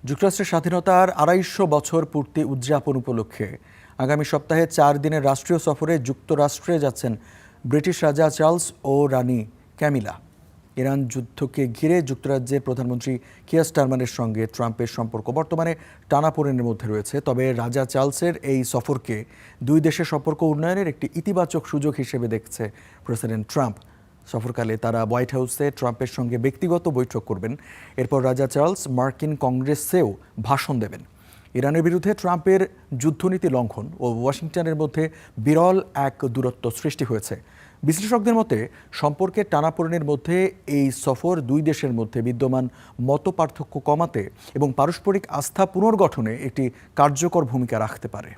যুক্তরাষ্ট্রের স্বাধীনতার ২৫০ বছর পূর্তি উদযাপন উপলক্ষে আগামী সপ্তাহে ৪ দিনের রাষ্ট্রীয় সফরে যুক্তরাষ্ট্রে যাচ্ছেন ব্রিটিশ রাজা চার্লস ও রানী ক্যামিলা। ইরান যুদ্ধকে ঘিরে যুক্তরাজ্যের প্রধানমন্ত্রী কিয়ার স্টারমারের সঙ্গে ট্রাম্পের সম্পর্ক বর্তমানে টানাপোড়েনের মধ্যে রয়েছে। তবে রাজা চার্লসের এই সফরকে দুই দেশের সম্পর্ক উন্নয়নের একটি ইতিবাচক সুযোগ হিসেবে দেখছে প্রেসিডেন্ট ট্রাম্প। সফরকালে তারা হোয়াইট হাউসে ট্রাম্পের সঙ্গে ব্যক্তিগত বৈঠক করবেন। এরপর রাজা চার্লস মার্কিন কংগ্রেসেও ভাষণ দেবেন। ইরানের বিরুদ্ধে ট্রাম্পের যুদ্ধনীতি লঙ্ঘন ও ওয়াশিংটনের মধ্যে বিরল এক দূরত্ব সৃষ্টি হয়েছে। বিশ্লেষকদের মতে সম্পর্কের টানাপোড়েনের মধ্যে এই সফর দুই দেশের মধ্যে বিদ্যমান মতপার্থক্য কমাতে এবং পারস্পরিক আস্থা পুনর্গঠনে একটি কার্যকর ভূমিকা রাখতে পারে।